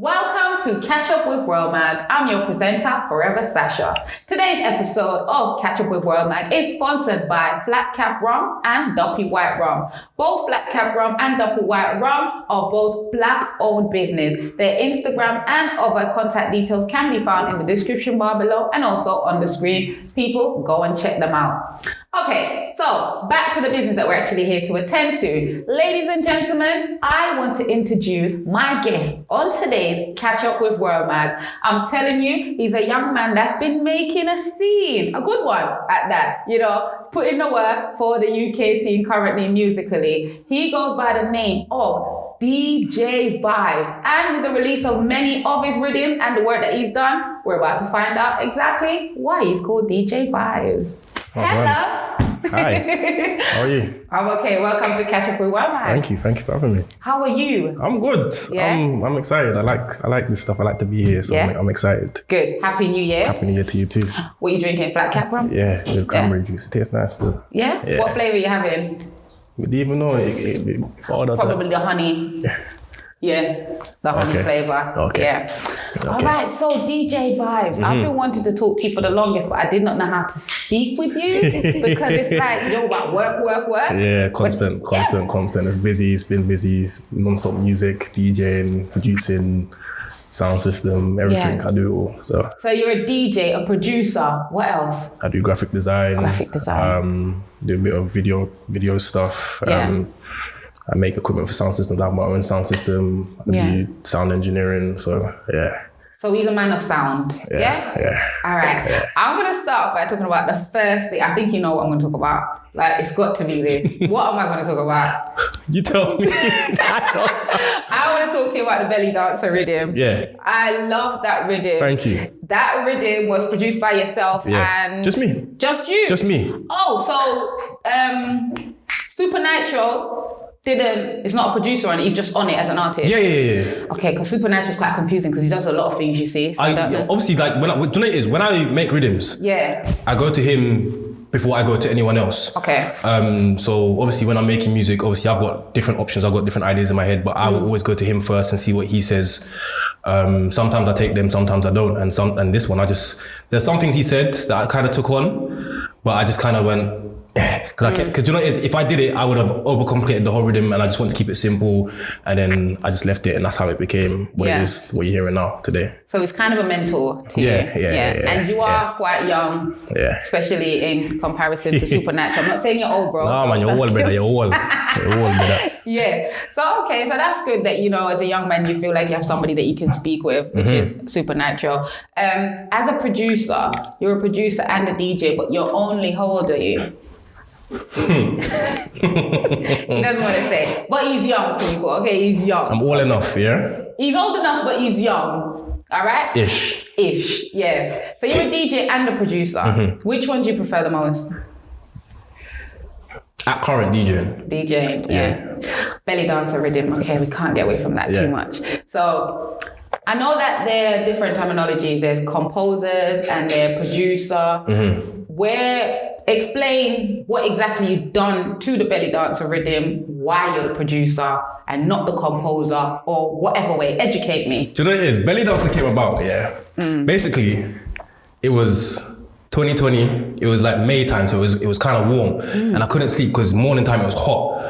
Welcome to Catchup with WORLMAG. I'm your presenter, Forever Sasha. Today's episode of Catchup with WORLMAG is sponsored by Flat Cap Rum and Copy White Rum. Both Flat Cap Rum and Copy White Rum are both Black-owned business. Their Instagram and other contact details can be found in the description bar below and also on the screen. People, go and check them out. Okay, so back to the business that we're actually here to attend to. Ladies and gentlemen, I want to introduce my guest on today's Catch Up with WORLMAG. I'm telling you, he's a young man that's been making a scene, a good one at that, putting the work for the UK scene currently musically. He goes by the name of DJ Vibes, and with the release of many of his Riddim and the work that he's done, we're about to find out exactly why he's called DJ Vibes. Oh, hello. Man. Hi. How are you? I'm okay. Welcome to Catch Up with WORLMAG. Thank you for having me. How are you? I'm good. Yeah? I'm excited. I like this stuff. I like to be here, so yeah? I'm excited. Good. Happy New Year. Happy New Year to you too. What are you drinking? Flat Cap Rum? Yeah, with cranberry juice. It tastes nice still. Yeah? What flavour are you having? We didn't even know Probably the honey. Yeah, the honey flavour. Okay. Yeah. Okay. All right, so DJ Vibes. Mm-hmm. I've been wanting to talk to you for the longest, but I did not know how to speak with you because it's like, what, work. Yeah, constant. It's busy. It's been busy. Non-stop music, DJing, producing, sound system, everything. I do it all. So you're a DJ, a producer. What else? I do graphic design. Do a bit of video stuff. I make equipment for sound systems. I have my own sound system. I do sound engineering. So, yeah. So he's a man of sound. Yeah? All right. Yeah. I'm going to start by talking about the first thing. I think you know what I'm going to talk about. Like, it's got to be this. What am I going to talk about? You tell me. I want to talk to you about the belly dancer Riddim. Yeah. I love that Riddim. Thank you. That Riddim was produced by yourself and... Just me. Just you? Just me. Oh, so Supernatural... it's not a producer on it, he's just on it as an artist. Yeah. Okay, because Supernatural is quite confusing because he does a lot of things, you see. So obviously, like, when I make Riddims, I go to him before I go to anyone else. Okay. So obviously when I'm making music, obviously I've got different options, I've got different ideas in my head, but I will always go to him first and see what he says. Sometimes I take them, sometimes I don't. And this one, there's some things he said that I kind of took on, but I just kind of went, because if I did it, I would have overcomplicated the whole Riddim, and I just want to keep it simple, and then I just left it, and that's how it became what it is, what you're hearing now today. So it's kind of a mentor to you. Yeah. And you are quite young, especially in comparison to Supernatural. I'm not saying you're old, bro. No, man, you're old, brother. You're old, brother. Yeah. So that's good that, as a young man, you feel like you have somebody that you can speak with, which is Supernatural. As a producer, you're a producer and a DJ, but you're only, how old are you? He doesn't want to say, but he's young, people. Okay, he's young. I'm old enough, yeah. He's old enough, but he's young. All right. Ish. Yeah. So you're a DJ and a producer. Which one do you prefer the most? At current DJing. Yeah. Belly dancer Riddim. Okay, we can't get away from that too much. So I know that there are different terminologies. There's composers and there's producer. Explain what exactly you've done to the belly dancer Riddim, why you're the producer and not the composer, or whatever way. Educate me. Do you know what it is? Belly dancer came about, Basically, it was 2020. It was like May time, so it was kind of warm, and I couldn't sleep because morning time it was hot.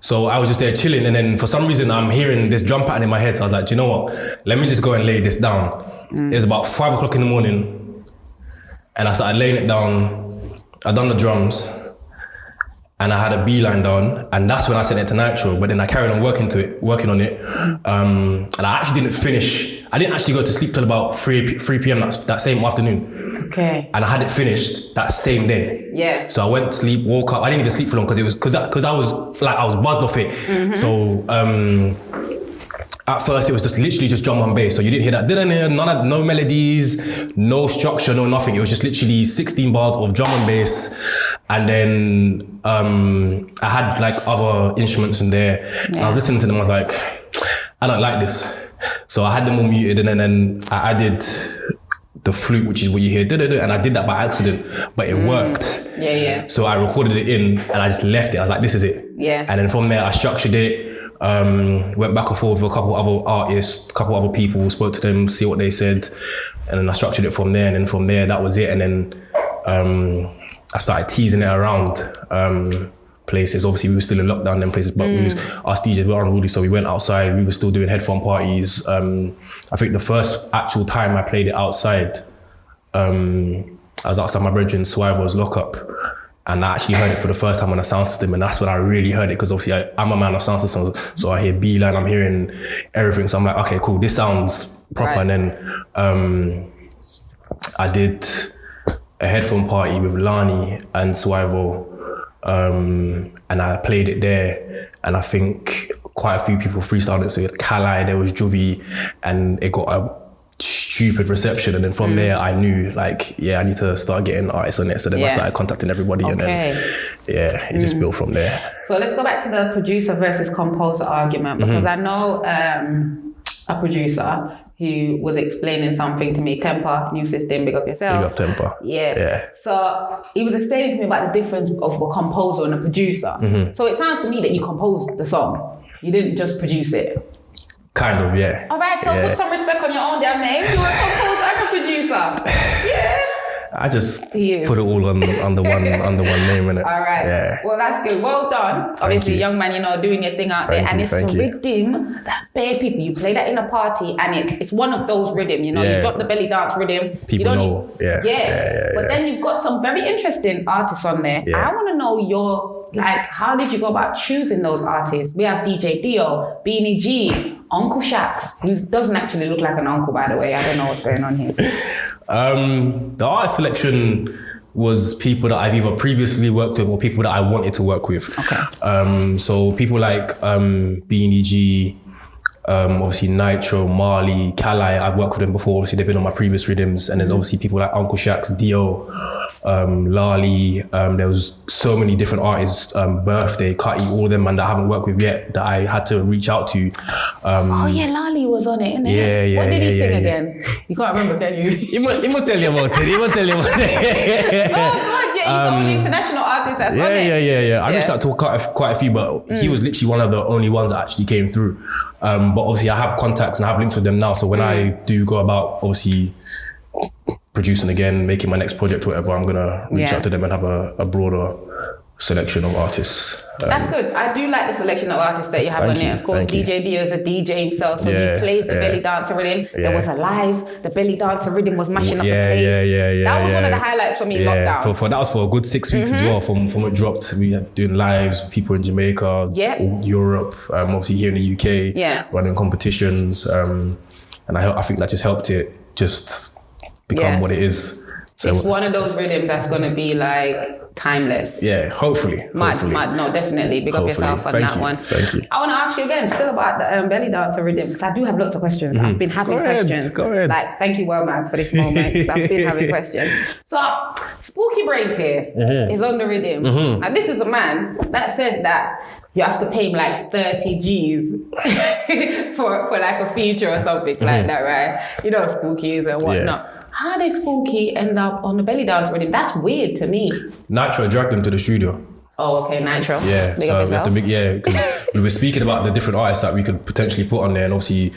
So I was just there chilling, and then for some reason I'm hearing this drum pattern in my head. So I was like, do you know what? Let me just go and lay this down. It was about 5 o'clock in the morning, and I started laying it down. I done the drums and I had a beeline down, and that's when I sent it to Nitro, but then I carried on working on it. And I actually didn't finish. I didn't actually go to sleep till about 3 p.m. that same afternoon. Okay. And I had it finished that same day. Yeah. So I went to sleep, woke up. I didn't even sleep for long because I was buzzed off it. So at first it was just literally just drum and bass. So you didn't hear that, no melodies, no structure, no nothing. It was just literally 16 bars of drum and bass. And then I had like other instruments in there. And I was listening to them, I was like, I don't like this. So I had them all muted, and then I added the flute, which is what you hear, and I did that by accident, but it worked. Yeah. So I recorded it in and I just left it. I was like, this is it. Yeah. And then from there I structured it. Went back and forth with a couple other artists, a couple other people, spoke to them, see what they said, and then I structured it from there. And then from there, that was it. And then I started teasing it around places. Obviously, we were still in lockdown then places, but we was, us DJs were unruly, so we went outside. We were still doing headphone parties. I think the first actual time I played it outside, I was outside my brethren's Swivel's lockup, and I actually heard it for the first time on a sound system, and that's when I really heard it, because obviously I'm a man of sound systems, so I hear B-line, I'm hearing everything, so I'm like, okay, cool, this sounds proper. Right. And then I did a headphone party with Lani and Swivel, and I played it there, and I think quite a few people freestyled it. So Kalai, there was Juvie, and it got a stupid reception. And then from there, I knew, like, yeah, I need to start getting artists on it. So then I started contacting everybody, and then it just built from there. So let's go back to the producer versus composer argument, because I know a producer who was explaining something to me. Temper, new system, big up yourself. Big up Temper. Yeah. So he was explaining to me about the difference of a composer and a producer. So it sounds to me that you composed the song. You didn't just produce it. Kind of, yeah. All right, so put some respect on your own damn name. You're a composer and a producer. Yeah. I just put it all under one name, innit? All right. Yeah. Well, that's good. Well done. Obviously, young man, doing your thing out there. And it's a rhythm that bare people, you play that in a party, and it's one of those rhythm, you drop the belly dance rhythm. People know. But then you've got some very interesting artists on there. Yeah. I want to know how did you go about choosing those artists? We have DJ Dio, Beanie G, Uncle Shax, who doesn't actually look like an uncle, by the way. I don't know what's going on here. The artist selection was people that I've either previously worked with or people that I wanted to work with. Okay. So people like Beanie G, obviously Nitro, Marley, Kalai, I've worked with them before. Obviously they've been on my previous rhythms, and there's obviously people like Uncle Shax, Dio, Lali. There was so many different artists, Birthday, Cutty, all of them, and that I haven't worked with yet, that I had to reach out to. Lali was on it, innit? Yeah. What did he sing again? You can't remember, can you? He must tell you about it. He must tell you about it. Oh God, he's the only international artist that's on it. Yeah. I reached out to quite a few, but he was literally one of the only ones that actually came through. But obviously I have contacts and I have links with them now, so when I do go about obviously producing again, making my next project or whatever, I'm gonna reach out to them and have a broader selection of artists. That's good. I do like the selection of artists that you have on there. Of course, DJ Dio is a DJ himself, so he plays the belly dancer rhythm. There was a live, the belly dancer rhythm was mashing up the place. That was one of the highlights for me in lockdown. That was for a good 6 weeks as well. From it dropped, we have doing lives, people in Jamaica, Europe, obviously here in the UK, running competitions, and I think that just helped it just become what it is. So it's one of those rhythms that's going to be like timeless. Yeah, hopefully. Mad. No, definitely. Big up yourself on that one. Thank you. I want to ask you again, still about the belly dancer rhythm, because I do have lots of questions. I've been having questions. Go ahead. Like, thank you, WORLMAG, for this moment, because I've been having questions. So, Spooky Brain here is on the rhythm. And this is a man that says that you have to pay him like 30 G's for like a feature or something like that, right? You know, Spookies and whatnot. How did Spooky end up on the belly dance rhythm? That's weird to me. Nitro dragged him to the studio. Oh, okay, Nitro. Yeah, so we have to because we were speaking about the different artists that we could potentially put on there, and obviously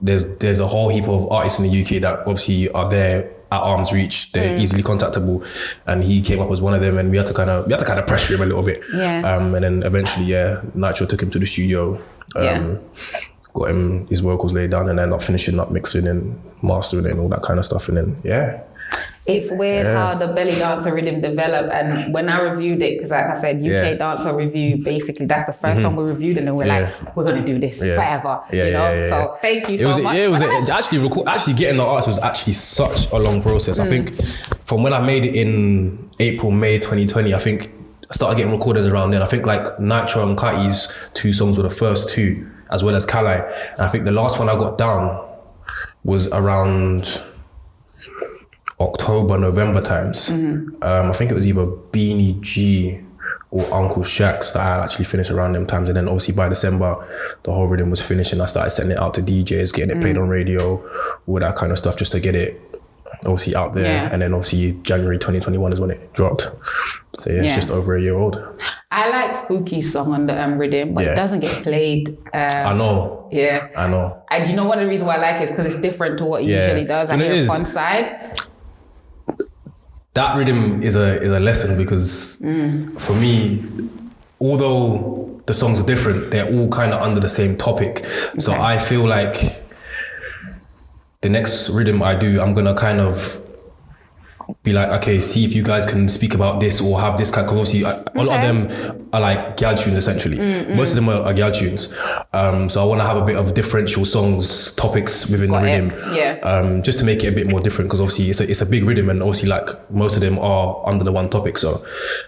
there's a whole heap of artists in the UK that obviously are there at arm's reach. They're easily contactable, and he came up as one of them, and we had to kind of pressure him a little bit. And then eventually, Nitro took him to the studio. Got him his vocals laid down, and then up finishing up mixing and mastering and all that kind of stuff, and then it's weird how the belly dancer rhythm developed. And when I reviewed it, because like I said, UK Dancer Review, basically that's the first song we reviewed, and then we're like, we're gonna do this forever, you know. So thank you so much. It was actually getting the artists was actually such a long process. I think from when I made it in April, May 2020, I think I started getting recorded around then. I think like Nitro and Cutty's 2 songs were the first 2, as well as Kalai. And I think the last one I got down was around October, November times. I think it was either Beanie G or Uncle Shax that I actually finished around them times. And then obviously by December, the whole rhythm was finished, and I started sending it out to DJs, getting it played on radio, all that kind of stuff, just to get it obviously out there. And then obviously January 2021 is when it dropped. So it's just over a year old. I like Spooky's song on the Riddim, but it doesn't get played. I know. Yeah. I know. And you know one of the reasons why I like it is because it's different to what he usually does. I hear fun side. That rhythm is a lesson because for me, although the songs are different, they're all kind of under the same topic. Okay. So I feel like the next rhythm I do, I'm gonna kind of be like, okay, see if you guys can speak about this or have this kind of, because obviously a lot of them are like gal tunes essentially. Most of them are gal tunes. So I want to have a bit of differential songs, topics within the rhythm. Just to make it a bit more different, because obviously it's a big rhythm and obviously like most of them are under the one topic. So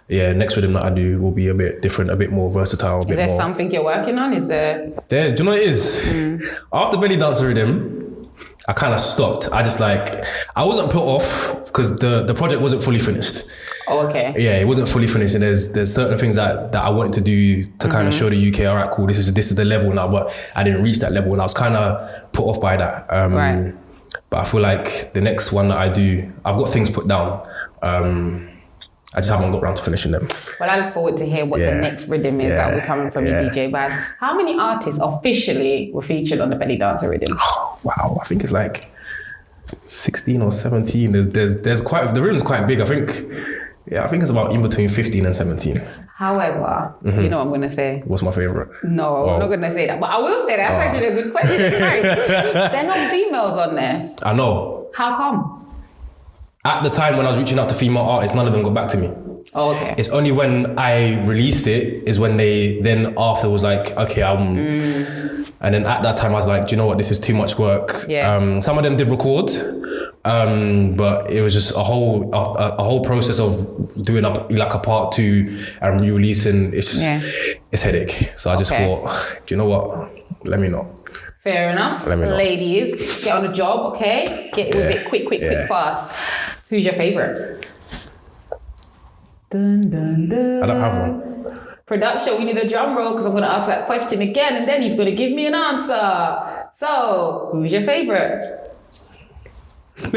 yeah, next rhythm that I do will be a bit different, a bit more versatile. Is there something you're working on? Is there? Do you know what it is? After Belly Dancer Rhythm, I kind of stopped. I wasn't put off because the project wasn't fully finished. Oh, okay. Yeah, it wasn't fully finished, and there's certain things that I wanted to do to kind of show the UK, all right, cool, this is the level now, but I didn't reach that level, and I was kind of put off by that. Right. But I feel like the next one that I do, I've got things put down. I just haven't got around to finishing them. Well, I look forward to hear what the next rhythm is that will be coming from your DJ band. How many artists officially were featured on the Belly Dancer Rhythm? Oh, wow, I think it's like 16 or 17. There's quite, the rhythm's quite big. I think it's about in between 15 and 17. However, you know what I'm going to say? What's my favorite? No, I'm not going to say that, but I will say that's actually a good question. Right. There are no females on there. I know. How come? At the time when I was reaching out to female artists, none of them got back to me. Oh, okay. It's only when I released it is when they then after was like, okay, and then at that time I was like, do you know what, this is too much work. Yeah. Some of them did record, but it was just a whole process of doing up like a part 2 and re-releasing. It's just it's headache. So I just thought, do you know what? Let me know. Fair enough. Ladies, get on the job, okay? Get with it quick, fast. Who's your favorite? Dun, dun, dun. I don't have one. Production, we need a drum roll because I'm going to ask that question again and then he's going to give me an answer. So, who's your favorite? Dun,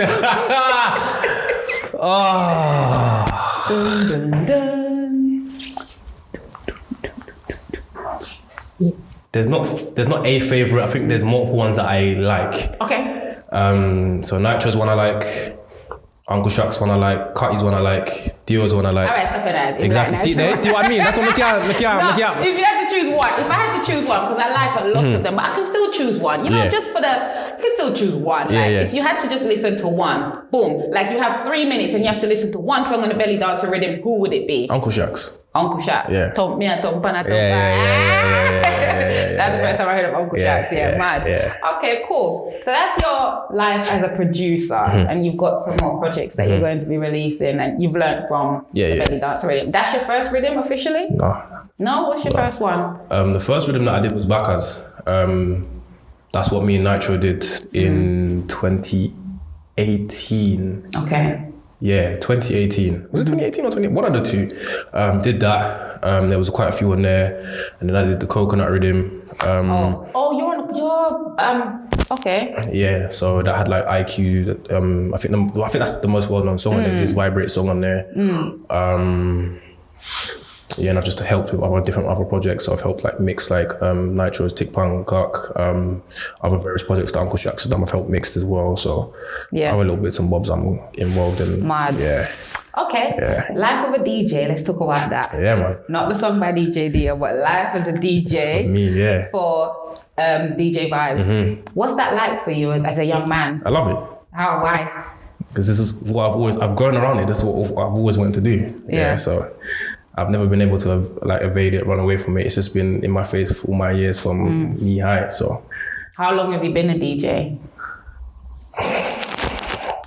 dun, dun. There's not a favorite. I think there's multiple ones that I like. Okay. So Nitro's one I like. Uncle Shaq's one I like. Cutty's one I like. Dio's one I like. All right, stop it. Exactly. See what I mean? That's what look out. If you had to choose one, if I had to choose one, because I like a lot of them, but I can still choose one. You know, just for you can still choose one. If you had to just listen to one, boom. Like you have 3 minutes and you have to listen to one song on the Belly Dancer Rhythm. Who would it be? Uncle Shaq's. Uncle Shaq. Yeah. That's the first time I heard of Uncle Shaq. Yeah, mad. Yeah. Okay, cool. So that's your life as a producer, and you've got some more projects that you're going to be releasing, and you've learned from the Belly Dancer Rhythm. That's your first rhythm officially? No? What's your first one? The first rhythm that I did was Baka's. That's what me and Nitro did in 2018. Okay. Yeah, 2018. Was it 2018 or 20? One of the two. Did that. There was quite a few on there, and then I did the Coconut Rhythm. Okay. Yeah, so that had like IQ. I think that's the most well-known song on there. His Vibrate song on there. Yeah, and I've just helped with other projects. So I've helped like mix like Nitro's Tick Punk, other various projects that Uncle Shaq's done. I've helped mixed as well. So I have a little bits and bobs I'm involved in. Mad. Yeah. Okay. Yeah. Life of a DJ. Let's talk about that. Yeah, man. Not the song by DJ Dia, but life as a DJ. Me, yeah. For DJ Vibes. What's that like for you as a young man? I love it. How? Why? Because this is what I've grown around it. This is what I've always wanted to do. Yeah. So I've never been able to like evade it, run away from it. It's just been in my face for all my years from knee high. So, how long have you been a DJ?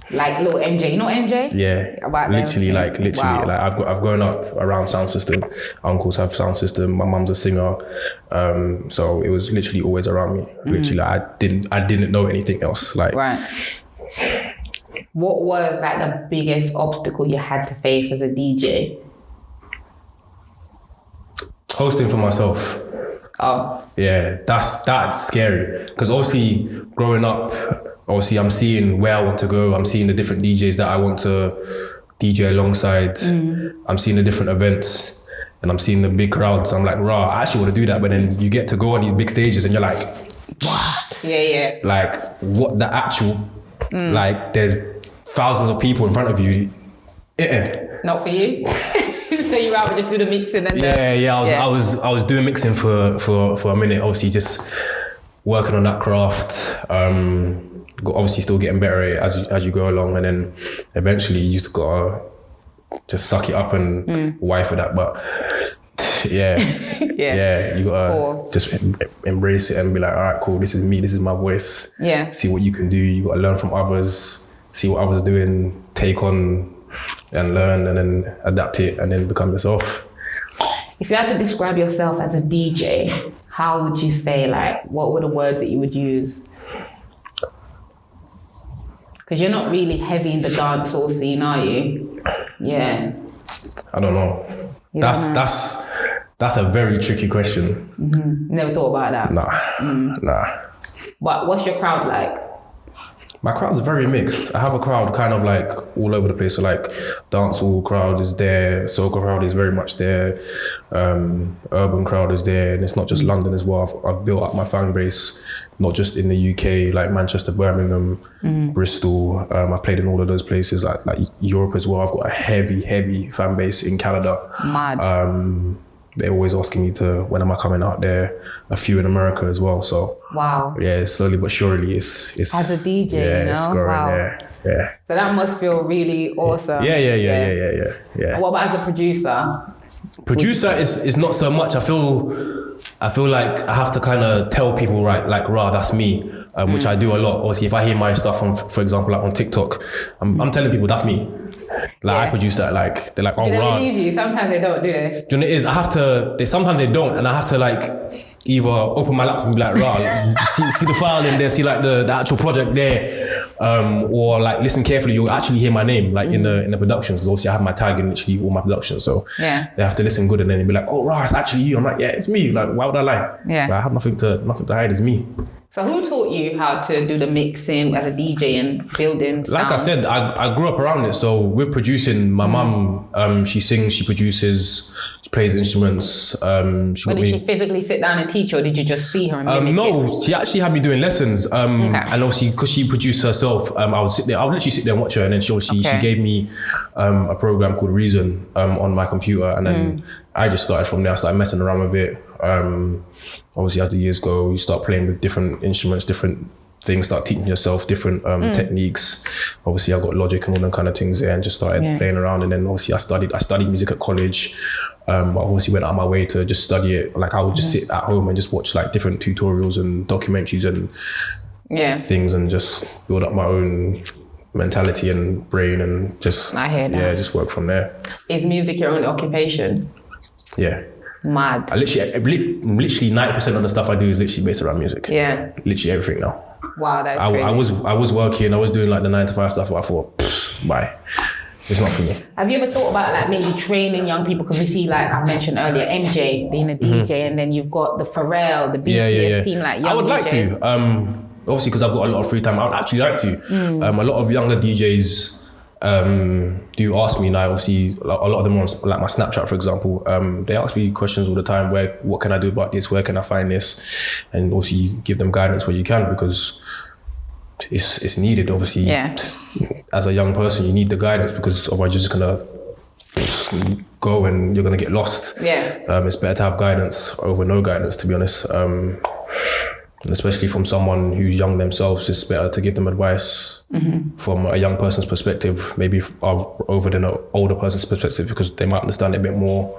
Like little MJ, you know MJ? Yeah, literally. Wow. Like I've grown up around sound system. Uncles have sound system. My mum's a singer, so it was literally always around me. Literally, I didn't know anything else. Like, right. What was like the biggest obstacle you had to face as a DJ? Hosting for myself. Oh. Yeah, that's scary. Because obviously, growing up, I'm seeing where I want to go. I'm seeing the different DJs that I want to DJ alongside. I'm seeing the different events. and I'm seeing the big crowds. I'm like, rah, I actually want to do that. But then you get to go on these big stages and you're like, what? Yeah. Like, what the actual, like, there's thousands of people in front of you. Not for you? So you rather just do the mixing and I was doing mixing for a minute, obviously just working on that craft. Obviously still getting better at it as you go along, and then eventually you just gotta just suck it up and wife for that. But you gotta just embrace it and be like, all right, cool, this is me, this is my voice. Yeah. See what you can do. You gotta learn from others, see what others are doing, take on and learn, and then adapt it, and then become yourself. If you had to describe yourself as a DJ, how would you say, like, what were the words that you would use? Because you're not really heavy in the dancehall scene, are you? Yeah. I don't know. That's a very tricky question. Never thought about that. Nah. But what's your crowd like? My crowd's very mixed. I have a crowd kind of like all over the place. So like dancehall crowd is there, soca crowd is very much there, urban crowd is there, and it's not just London as well. I've built up my fan base, not just in the UK, like Manchester, Birmingham, Bristol. I played in all of those places, like Europe as well. I've got a heavy fan base in Canada. Mad. They're always asking me when am I coming out there? A few in America as well. So wow. Yeah, slowly but surely it's as a DJ, it's growing. Wow. Yeah. So that must feel really awesome. Yeah. What about as a producer? Producer is not so much. I feel like I have to kind of tell people, right, like, rah, that's me, which I do a lot. Obviously, if I hear my stuff on, for example, like on TikTok, I'm telling people that's me. Like I produce that. Like they're like, oh, do they rah. believe you? Sometimes they don't, do they? Do you know what it is? I have to. Sometimes they don't, and I have to like either open my laptop and be like, rah, see the file in there, see like the actual project there, or like listen carefully. You'll actually hear my name like in the productions, because obviously I have my tag in literally all my productions. So they have to listen good, and then be like, oh, rah, it's actually you. I'm like, yeah, it's me. Like, why would I lie? Yeah. Like, I have nothing to hide. It's me. So who taught you how to do the mixing as a DJ and building sound? Like I said, I grew up around it. So with producing, my mum, she sings, she produces, she plays instruments. But did she physically sit down and teach, or did you just see her and mimic No, she actually had me doing lessons. And obviously, because she produced herself, I would literally sit there and watch her, and then she gave me a program called Reason on my computer, and then I just started from there. I started messing around with it. Obviously, as the years go, you start playing with different instruments, different things, start teaching yourself different techniques. Obviously, I got Logic and all them kind of things there, and just started playing around. And then obviously, I studied music at college. I obviously went out of my way to just study it. Like I would just sit at home and just watch like different tutorials and documentaries and things, and just build up my own mentality and brain, and just just work from there. Is music your only occupation? Yeah. Mad. Literally 90% of the stuff I do is literally based around music. Yeah. Literally everything now. Wow, that's crazy. I was working, I was doing like the 9-to-5 stuff, but I thought, bye. It's not for me. Have you ever thought about like maybe training young people? Because we see, like I mentioned earlier, MJ being a DJ, and then you've got the Pharrell, the BTS team, like young I would DJs. like to. Obviously, because I've got a lot of free time, I would actually like to. A lot of younger DJs do ask me now. Obviously, a lot of them on like my Snapchat, for example, they ask me questions all the time. What can I do about this? Where can I find this? And obviously, you give them guidance where you can, because it's needed. Obviously, as a young person, you need the guidance, because otherwise you're just gonna go and you're gonna get lost. It's better to have guidance over no guidance, to be honest. And especially from someone who's young themselves, it's better to give them advice from a young person's perspective, maybe over than an older person's perspective, because they might understand it a bit more.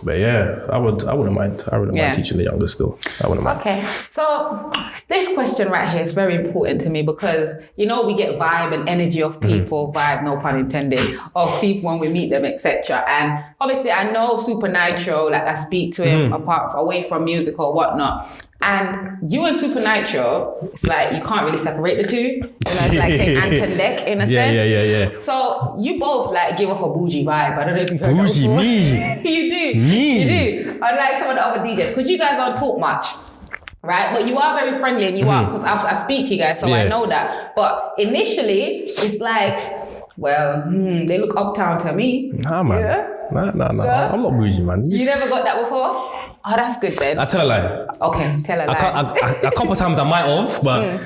But yeah, I wouldn't mind. I wouldn't mind teaching the younger still. I wouldn't mind. Okay, so this question right here is very important to me, because we get vibe and energy of people, vibe, no pun intended, of people when we meet them, etc. And obviously, I know Super Nitro. Like I speak to him away from music or whatnot. And you and Super Nitro, it's like you can't really separate the two. It's like saying Ant and Dec in a sense. Yeah. So you both like give off a bougie vibe. I don't know if you've heard bougie, that before. me. You do. Me. You do. Unlike some of the other DJs, because you guys don't talk much. Right, but you are very friendly, and you are, because I speak to you guys, so I know that. But initially, it's like, well, they look uptown to me. Nah, man. Nah. I'm not bougie, man. You never got that before? Oh, that's good then. I tell a lie. Okay, tell a lie. A couple of times I might have, but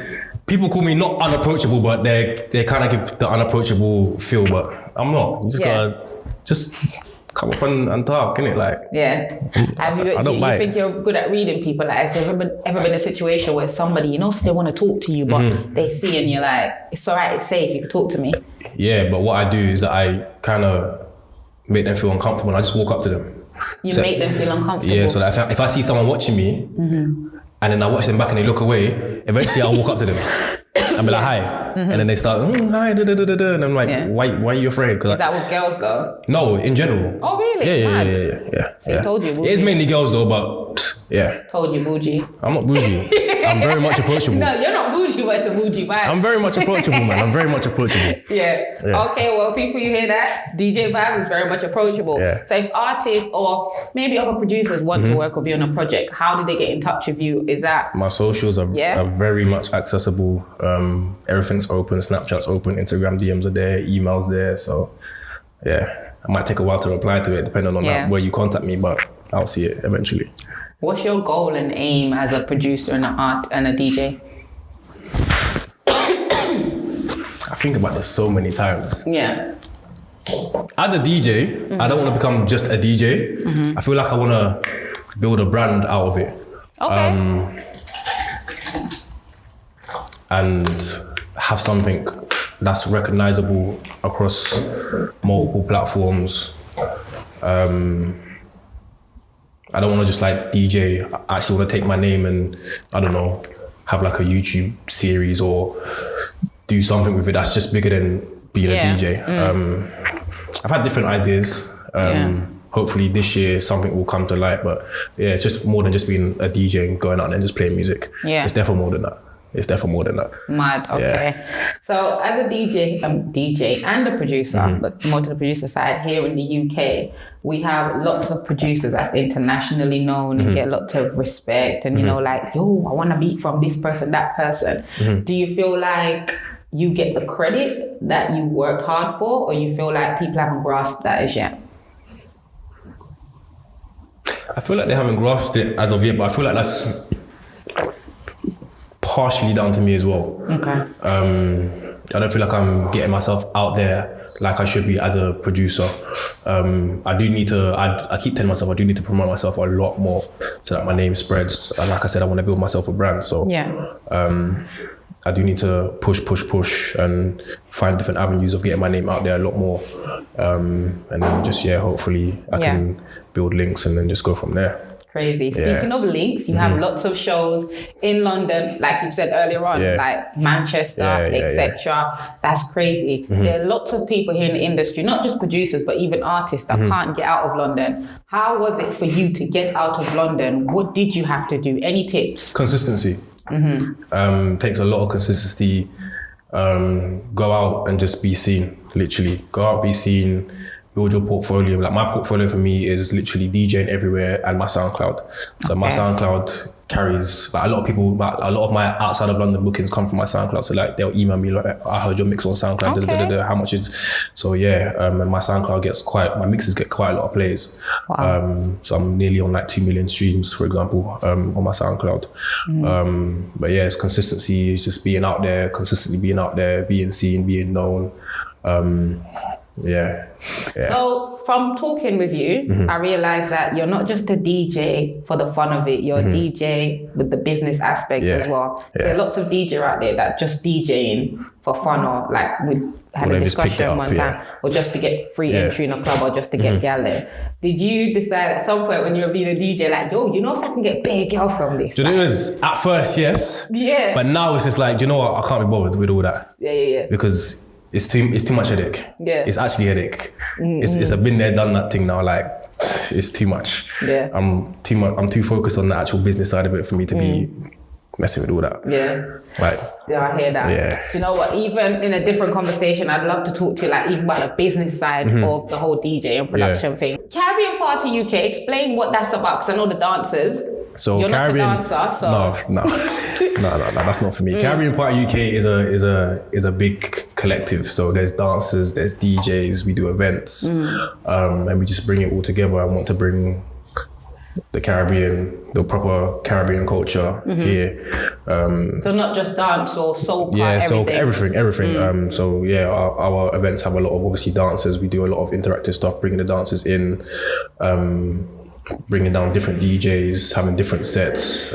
people call me not unapproachable, but they kind of give the unapproachable feel, but I'm not. You just gotta just come up and talk, innit? Like, You think you're good at reading people? Like, has there ever been a situation where somebody, you know, they want to talk to you, but they see and you're like, it's all right, it's safe, you can talk to me. Yeah, but what I do is that I kind of make them feel uncomfortable and I just walk up to them. You make them feel uncomfortable? Yeah, so that if I see someone watching me and then I watch them back and they look away, eventually I'll walk up to them. I'll be like, hi. And then they start, hi, and I'm like, why are you afraid? Is that with girls though? No, in general. Oh, really? Yeah. So I told you, bougie. It is mainly girls though, but yeah. Told you, bougie. I'm not bougie. I'm very much approachable. No, you're not bougie, but it's a bougie vibe. I'm very much approachable, man. I'm very much approachable. Yeah. Okay, well, people, you hear that? DJ Vibe is very much approachable. Yeah. So if artists or maybe other producers want to work with you on a project, how do they get in touch with you? Is that... My socials are very much accessible. Everything's open. Snapchat's open. Instagram DMs are there. Emails there. So, yeah. I might take a while to reply to it, depending on where you contact me, but I'll see it eventually. What's your goal and aim as a producer and an art and a DJ? I think about this so many times. Yeah. As a DJ, I don't want to become just a DJ. I feel like I want to build a brand out of it. Okay. And have something that's recognizable across multiple platforms. I don't want to just like DJ. I actually want to take my name and, I don't know, have like a YouTube series or do something with it that's just bigger than being a DJ. I've had different ideas. Hopefully this year something will come to light, but yeah, it's just more than just being a DJ and going out and just playing music. Yeah. It's definitely more than that. Mad, okay. Yeah. So as a DJ and a producer, but more to the producer side, here in the UK, we have lots of producers that's internationally known and get lots of respect and, you know, like, yo, I want to beat from this person, that person. Do you feel like you get the credit that you worked hard for, or you feel like people haven't grasped that as yet? I feel like they haven't grasped it as of yet, but I feel like that's partially down to me as well. Okay. I don't feel like I'm getting myself out there like I should be as a producer. I do need to, I keep telling myself I do need to promote myself a lot more so that my name spreads. And like I said, I want to build myself a brand. So I do need to push and find different avenues of getting my name out there a lot more. And then just, hopefully I can build links and then just go from there. Crazy. Speaking of links, you have lots of shows in London, like you said earlier on, like Manchester, etc. That's crazy. There are lots of people here in the industry, not just producers, but even artists that can't get out of London. How was it for you to get out of London? What did you have to do? Any tips? Consistency. Takes a lot of consistency. Go out and just be seen, literally. Go out, be seen. Build your portfolio. Like my portfolio for me is literally DJing everywhere and my SoundCloud. So my SoundCloud carries like a lot of people. A lot of my outside of London bookings come from my SoundCloud. So like they'll email me like, I heard your mix on SoundCloud. How much is? So and my SoundCloud my mixes get quite a lot of plays. Wow. So I'm nearly on like 2 million streams, for example, on my SoundCloud. But it's consistency. It's just being out there, consistently being out there, being seen, being known. So from talking with you, I realized that you're not just a DJ for the fun of it. You're a DJ with the business aspect as well. So there are lots of DJ out there that just DJing for fun, or like we had a discussion one time, or just to get free entry in a club, or just to get gal in. Did you decide at some point when you were being a DJ, like, yo, you know, so I can get big girl from this? It was at first, yes. Yeah. But now it's just like, you know what? I can't be bothered with all that. Yeah. Because it's too much headache. Yeah. It's actually headache. It's a been there, done that thing now. Like, it's too much. Yeah. I'm too focused on the actual business side of it for me to be messing with all that. Yeah. Like. Yeah, I hear that. Yeah. You know what? Even in a different conversation, I'd love to talk to you like even about the business side of the whole DJ and production thing. Caribbean Party UK, explain what that's about, because I know the dancers. So you're Caribbean, not a dancer, so no, that's not for me. Caribbean Party UK is a big collective. So there's dancers, there's DJs, we do events, and we just bring it all together. I want to bring the proper Caribbean culture here. So not just dance or soul part, Yeah, so everything. everything. So yeah, our events have a lot of obviously dancers. We do a lot of interactive stuff, bringing the dancers in, bringing down different DJs, having different sets,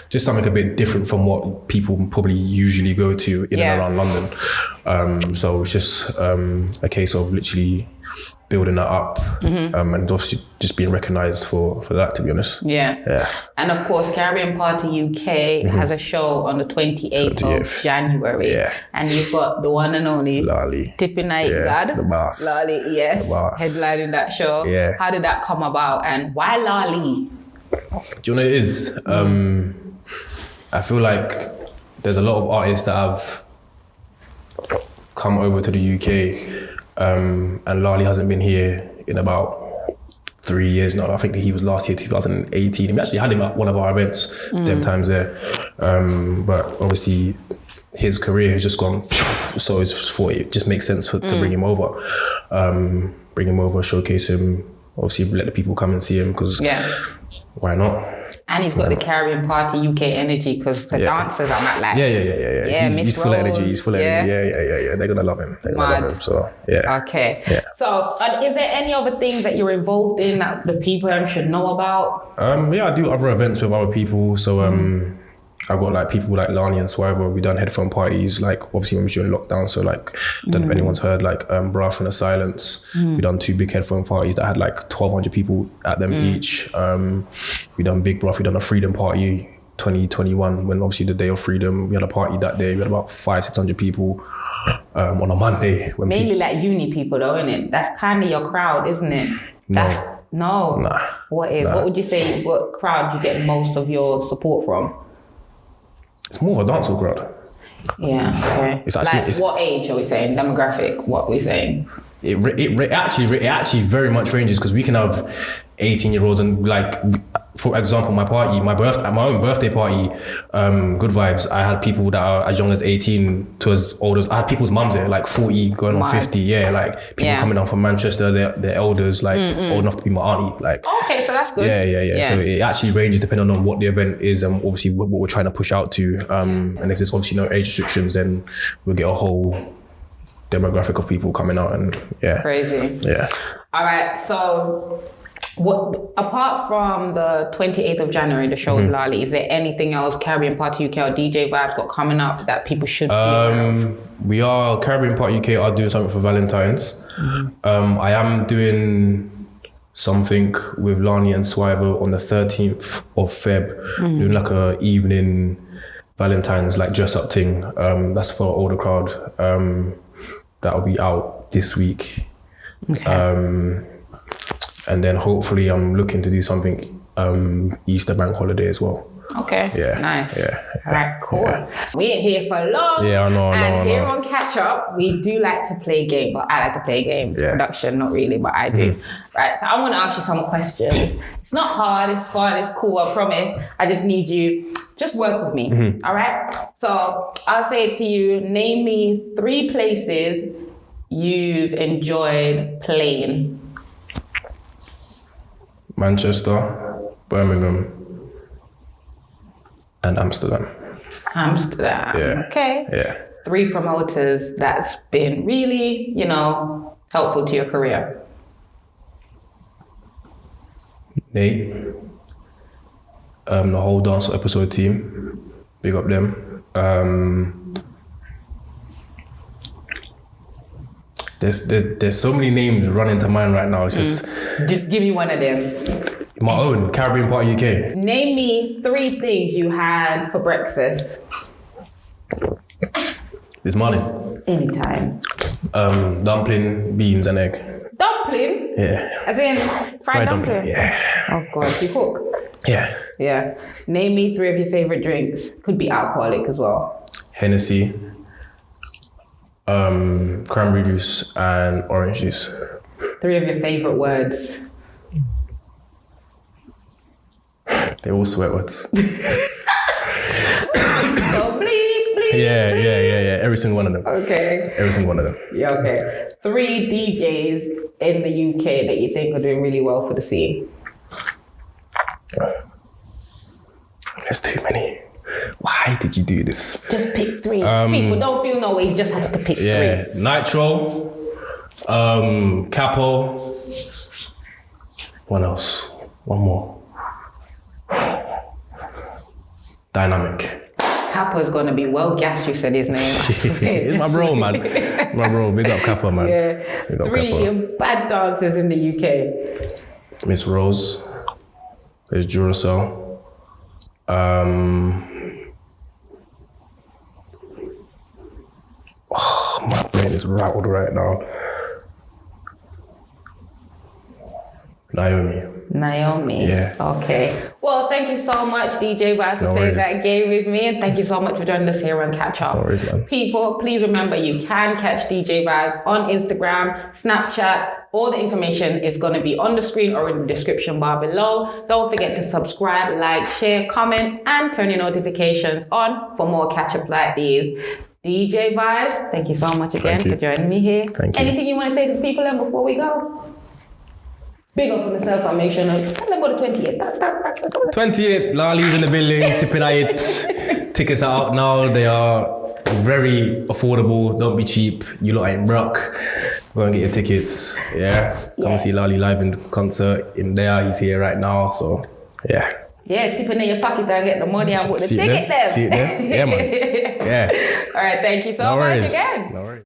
just something a bit different from what people probably usually go to in and around London. So it's just a case of literally building that up, and obviously just being recognised for that, to be honest. Yeah. And of course, Caribbean Party UK has a show on the 28th of January. Yeah. And you've got the one and only Lali. Tipping Night God. The boss. Lali, yes. The boss. Headlining that show. Yeah. How did that come about and why Lali? Do you know what it is? I feel like there's a lot of artists that have come over to the UK, and Lali hasn't been here in about 3 years now. I think he was last year, 2018. We actually had him at one of our events, them times there. But obviously his career has just gone, so it's for it just makes sense to bring him over. Showcase him, obviously let the people come and see him, because why not? And he's got the Caribbean Party UK energy, because the dancers are not like... Yeah. He's full of energy. He's full of energy. Yeah. They're going to love him. So, yeah. Okay. Yeah. So, is there any other things that you're involved in that the people should know about? I do other events with other people. So, I've got like people like Lani and Swiver. We done headphone parties, like obviously when we were during lockdown. So like, I don't know if anyone's heard like Brath and the Silence. We done 2 big headphone parties that had like 1,200 people at them each. We done Big Brath. We done a Freedom Party 2021 when obviously the day of freedom. We had a party that day. We had about 500-600 people on a Monday. Mainly like uni people though, isn't it? That's kind of your crowd, isn't it? No. Nah. What would you say? What crowd you get most of your support from? It's more of a dancehall crowd. Yeah, okay. It's actually, what age are we saying? Demographic, what are we saying? It actually very much ranges, because we can have 18-year-olds and like, for example, my own birthday party, Good Vibes, I had people that are as young as 18 to as old as, I had people's mums there, like 40 going on 50. Yeah, like people coming down from Manchester, they're elders, like old enough to be my auntie. Like, okay, so that's good. Yeah. So it actually ranges depending on what the event is and obviously what we're trying to push out to. And if there's obviously no age restrictions, then we'll get a whole demographic of people coming out, and Crazy. Yeah. All right, so apart from the 28th of January, the show with Lali, is there anything else Caribbean Party UK or DJ Vibes got coming up that people should be aware of? We are, Caribbean Party UK are doing something for Valentine's. I am doing something with Lani and Swiver on the 13th of Feb, doing like a evening Valentine's like dress up thing. That's for older crowd. That'll be out this week. Okay. And then hopefully I'm looking to do something Easter bank holiday as well. Okay. Yeah. Nice. Yeah. All right, cool. Yeah. We ain't here for long. Yeah, I know. And here on Catchup, we do like to play games. Well, I like to play games. Yeah. Production, not really, but I do. Right, so I'm going to ask you some questions. It's not hard, it's fun, it's cool, I promise. I just need you, just work with me. All right? So I'll say to you, name me 3 places you've enjoyed playing. Manchester, Birmingham, and Amsterdam. Yeah. Okay. Yeah. 3 promoters that's been really, helpful to your career. Nate, the whole Dancehall episode team, big up them. There's so many names running to mind right now. It's just give me one of them. My own, Caribbean Party UK. Name me 3 things you had for breakfast. This morning. Anytime. Dumpling, beans and egg. Dumpling? Yeah. As in fried dumpling? Yeah. Oh God, you cook? Yeah. Yeah. Name me 3 of your favorite drinks. Could be alcoholic as well. Hennessy, cranberry juice and orange juice. 3 of your favorite words. They're all swear words. So bleep, bleep, Yeah. Every single one of them. Okay. Every single one of them. Yeah, okay. 3 DJs in the UK that you think are doing really well for the scene. There's too many. Why did you do this? Just pick 3. People don't feel no way. He just has to pick 3. Nitro, Capo. What else? One more. Dynamic. Capo's gonna be well gassed. You said his name. He's my bro, man. My bro. Big up Capo, man. Yeah. Big up 3 Capo. bad dancers in the UK. Miss Rose. There's Duracell. My brain is rattled right now. Naomi. Yeah. Okay. Well, thank you so much, DJ Vibes, for playing that game with me. And thank you so much for joining us here on Catchup. No worries, man. People, please remember you can catch DJ Vibes on Instagram, Snapchat. All the information is going to be on the screen or in the description bar below. Don't forget to subscribe, like, share, comment, and turn your notifications on for more Catchup like these. DJ Vibes, thank you so much again for joining me here. Thank you. Anything you want to say to the people and before we go? Big up on myself and make sure tell them about the 28th. 28th, Lali's in the building, tipping at it. Tickets are out now. They are very affordable. Don't be cheap. You lot ain't broke. Go and get your tickets. Yeah. Come and see Lali live in concert in there. He's here right now. So, yeah. Yeah, tipping in your pocket and get the money and put the ticket there. See it there? Yeah, man. Yeah. All right, thank you so much again. No worries.